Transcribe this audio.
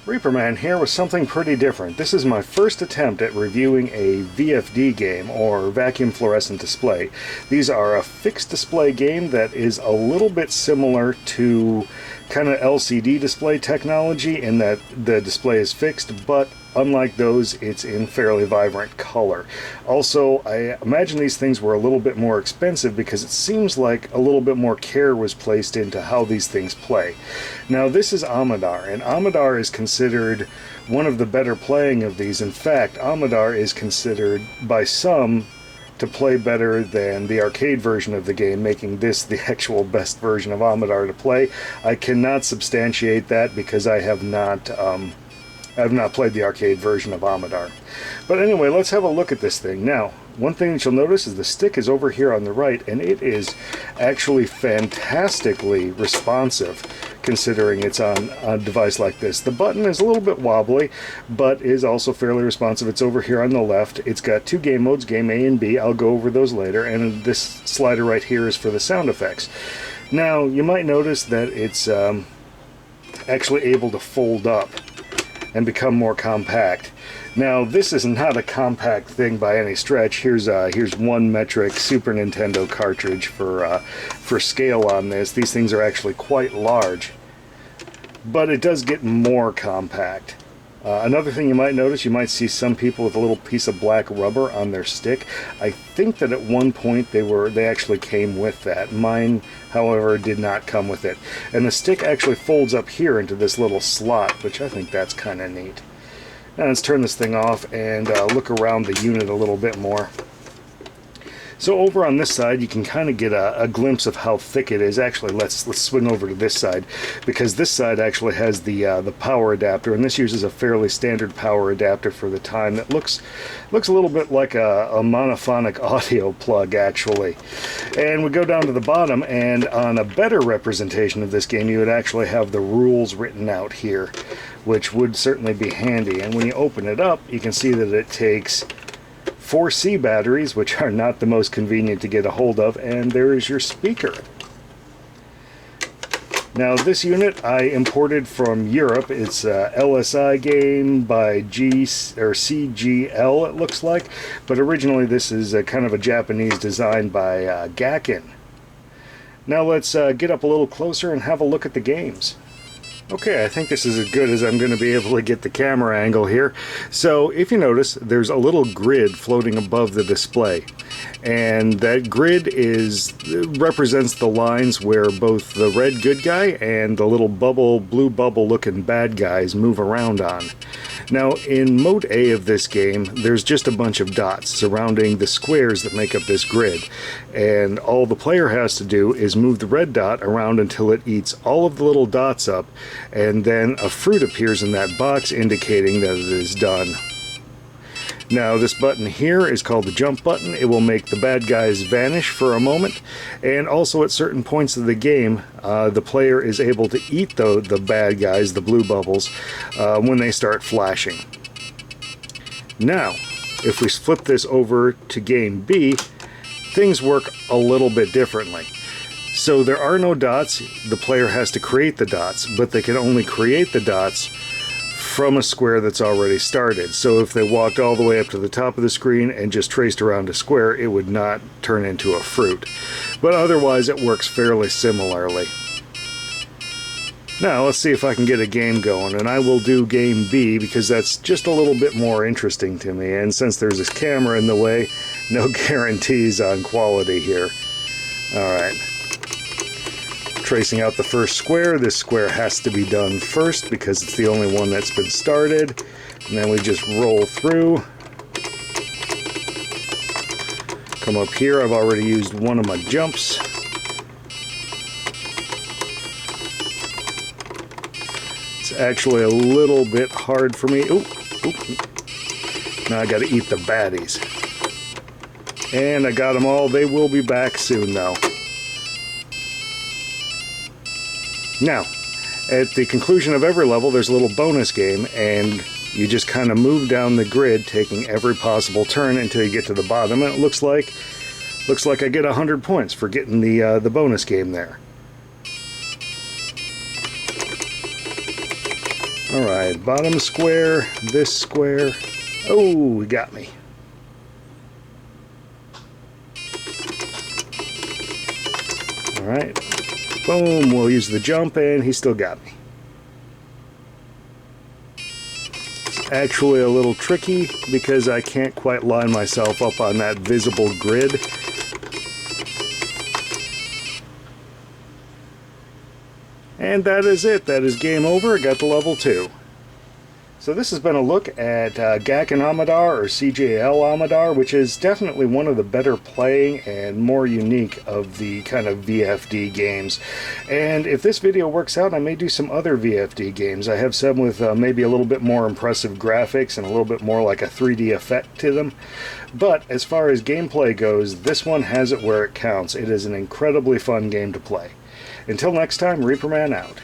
Reaperman here with something pretty different. This is my first attempt at reviewing a VFD game, or vacuum fluorescent display. These are a fixed display game that is a little bit similar to kind of LCD display technology in that the display is fixed, but unlike those, it's in fairly vibrant color. Also, I imagine these things were a little bit more expensive because it seems like a little bit more care was placed into how these things play. Now, this is Amidar, and Amidar is considered one of the better playing of these. In fact, Amidar is considered by some to play better than the arcade version of the game, making this the actual best version of Amidar to play. I cannot substantiate that because I have not played the arcade version of Amidar. But anyway, let's have a look at this thing. Now, one thing that you'll notice is the stick is over here on the right, and it is actually fantastically responsive considering it's on a device like this. The button is a little bit wobbly, but is also fairly responsive. It's over here on the left. It's got two game modes, game A and B. I'll go over those later, and this slider right here is for the sound effects. Now, you might notice that it's actually able to fold up and become more compact. Now, this is not a compact thing by any stretch. Here's one metric Super Nintendo cartridge for scale on this. These things are actually quite large, but it does get more compact. Another thing you might notice, you might see some people with a little piece of black rubber on their stick. I think that at one point they actually came with that. Mine, however, did not come with it. And the stick actually folds up here into this little slot, which I think that's kind of neat. Now let's turn this thing off and look around the unit a little bit more. So over on this side, you can kind of get a glimpse of how thick it is. Actually, let's swing over to this side, because this side actually has the power adapter, and this uses a fairly standard power adapter for the time that looks a little bit like a monophonic audio plug, actually. And we go down to the bottom, and on a better representation of this game, you would actually have the rules written out here, which would certainly be handy. And when you open it up, you can see that it takes 4C batteries, which are not the most convenient to get a hold of, and there is your speaker. Now, this unit I imported from Europe. It's a LSI game by CGL, it looks like, but originally this is a kind of a Japanese design by Gakken. Now let's get up a little closer and have a look at the games. Okay, I think this is as good as I'm going to be able to get the camera angle here. So if you notice, there's a little grid floating above the display, and that grid represents the lines where both the red good guy and the little blue bubble looking bad guys move around on. Now, in mode A of this game, there's just a bunch of dots surrounding the squares that make up this grid, and all the player has to do is move the red dot around until it eats all of the little dots up, and then a fruit appears in that box indicating that it is done. Now, this button here is called the jump button. It will make the bad guys vanish for a moment, and also at certain points of the game, the player is able to eat the bad guys, the blue bubbles, when they start flashing. Now, if we flip this over to game B, things work a little bit differently. So there are no dots. The player has to create the dots, but they can only create the dots from a square that's already started. So if they walked all the way up to the top of the screen and just traced around a square, it would not turn into a fruit. But otherwise, it works fairly similarly. Now, let's see if I can get a game going, and I will do game B because that's just a little bit more interesting to me. And since there's this camera in the way, no guarantees on quality here. Alright. Tracing out the first square. This square has to be done first because it's the only one that's been started. And then we just roll through. Come up here. I've already used one of my jumps. It's actually a little bit hard for me. Oop, oop. Now I got to eat the baddies. And I got them all. They will be back soon though. Now, at the conclusion of every level, there's a little bonus game, and you just kind of move down the grid, taking every possible turn until you get to the bottom, and it looks like I get 100 points for getting the bonus game there. Alright, bottom square, this square. Oh, he got me. Alright. Boom, we'll use the jump, and he still got me. It's actually a little tricky because I can't quite line myself up on that visible grid. And that is it. That is game over. I got to level 2. So this has been a look at Gakken Amidar, or CJL Amidar, which is definitely one of the better playing and more unique of the kind of VFD games. And if this video works out, I may do some other VFD games. I have some with maybe a little bit more impressive graphics and a little bit more like a 3D effect to them. But as far as gameplay goes, this one has it where it counts. It is an incredibly fun game to play. Until next time, Reaperman out.